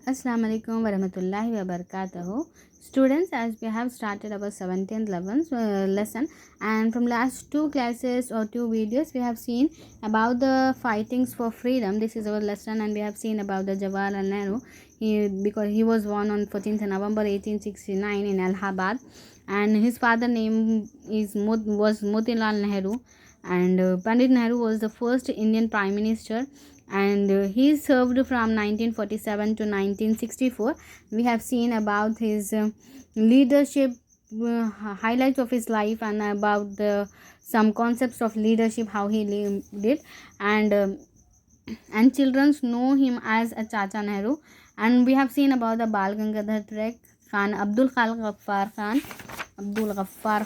Assalamu alaikum warahmatullahi wabarakatuh. Students, as we have started our 17th lesson, and from last two classes or two videos we have seen about the fightings for freedom. This is our lesson, and we have seen about the Jawaharlal Nehru, because he was born on 14th November 1869 in Allahabad, and his father name was Motilal Nehru, and Pandit Nehru was the first Indian Prime Minister, and he served from 1947 to 1964. We have seen about his leadership, highlights of his life, and about some concepts of leadership, how he did, and and children know him as a Chacha Nehru. And we have seen about the Bal Gangadhar Tilak Khan, Abdul Ghaffar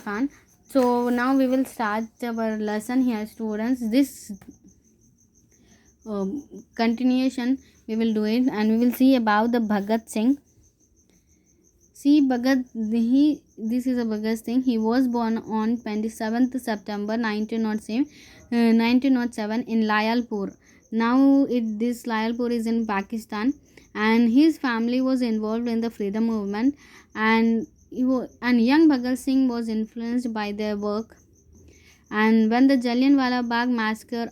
Khan. So now we will start our lesson here, students. This continuation we will do it, and we will see about the Bhagat Singh. See, this is a Bhagat Singh. He was born on 27th September 1907 in Layalpur. Now this Layalpur is in Pakistan, and his family was involved in the freedom movement, and young Bhagat Singh was influenced by their work. And when the Jallianwala Bagh massacre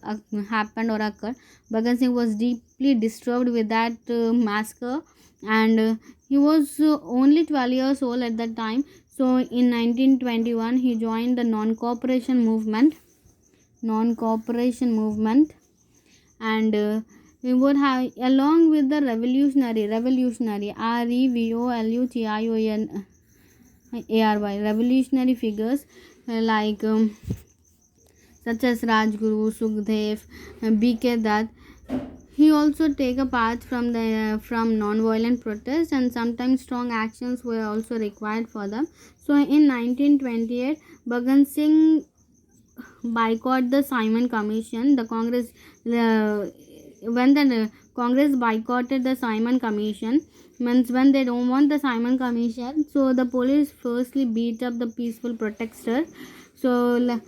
happened or occurred, Bhagat Singh was deeply disturbed with that massacre, and he was only 12 years old at that time. So in 1921 he joined the non-cooperation movement, and we would have, along with the revolutionary revolutionary figures like such as Rajguru, Sukhdev, B.K. Dutt. He also take a part from non-violent protests, and sometimes strong actions were also required for them. So in 1928, Bhagat Singh boycotted the Simon Commission. When the Congress boycotted the Simon Commission, means when they don't want the Simon Commission, so the police firstly beat up the peaceful protesters. So then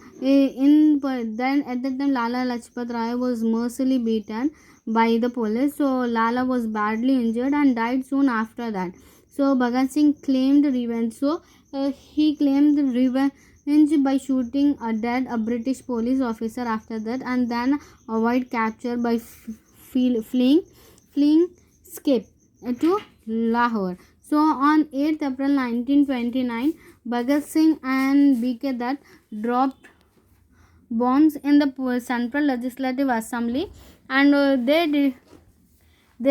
at that time Lala Lajpat Rai was mercilessly beaten by the police. So Lala was badly injured and died soon after that. So Bhagat Singh claimed revenge. So he claimed revenge by shooting a British police officer after that, and then avoid capture by fleeing escape to Lahore. So on 8th April 1929, Bhagat Singh and B.K. Dutt dropped bombs in the Central Legislative Assembly, and they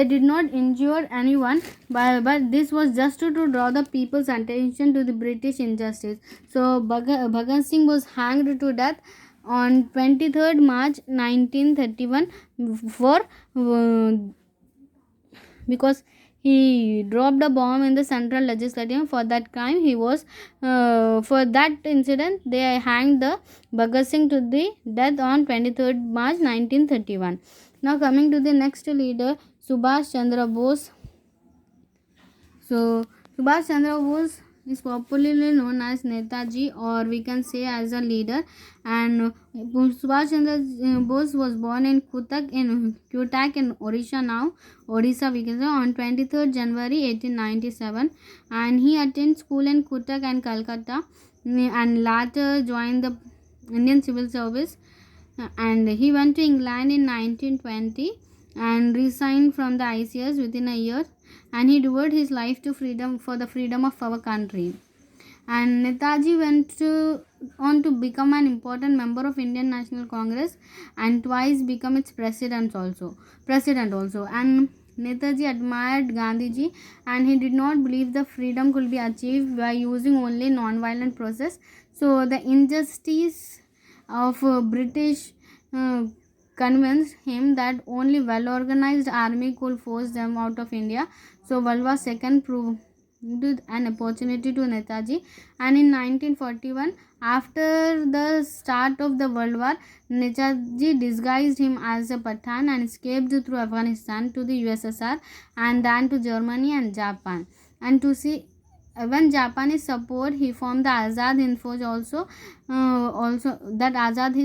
did not injure anyone, but this was just to draw the people's attention to the British injustice. So Bhagat Singh was hanged to death on 23rd March 1931 for because he dropped a bomb in the Central Legislative. For that crime, he was for that incident they hanged the Bhagat Singh to the death on 23rd March 1931. Now coming to the next leader, Subhash Chandra Bose. So Subhash Chandra Bose is popularly known as Netaji, or we can say as a leader. And Subhash Chandra Bose was born in Cuttack in Odisha, now Odisha we can say, on 23rd January 1897, and he attended school in Cuttack and Calcutta, and later joined the Indian Civil Service, and he went to England in 1920 and resigned from the ICS within a year, and he devoted his life to the freedom of our country. And Netaji went on to become an important member of Indian National Congress, and twice become its president also. And Netaji admired Gandhiji, and he did not believe the freedom could be achieved by using only non-violent process. So the injustice of British convinced him that only well-organized army could force them out of India. So World War II proved an opportunity to Netaji, and in 1941, after the start of the World War, Netaji disguised him as a Pathan and escaped through Afghanistan to the USSR, and then to Germany and Japan, and to see when Japanese support, he formed the Azad Hind Fauj also. Also that Azad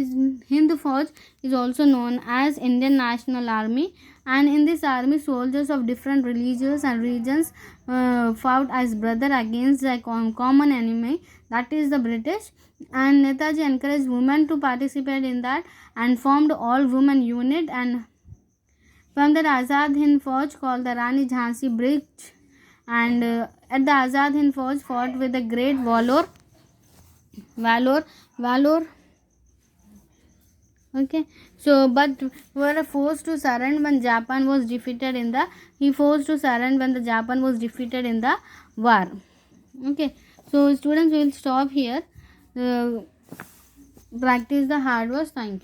Hind Fauj is also known as Indian National Army, and in this army soldiers of different religions and regions fought as brother against a common enemy, that is the British. And Netaji encouraged women to participate in that and formed all women unit, and from that Azad Hind Fauj called the Rani Jhansi Bridge, and at the Azad Hind Fauj fought with a great valor. Okay, so but were forced to surrender when Japan was defeated in the Japan was defeated in the war. Okay, so students will stop here. Practice the hard words. Thank you.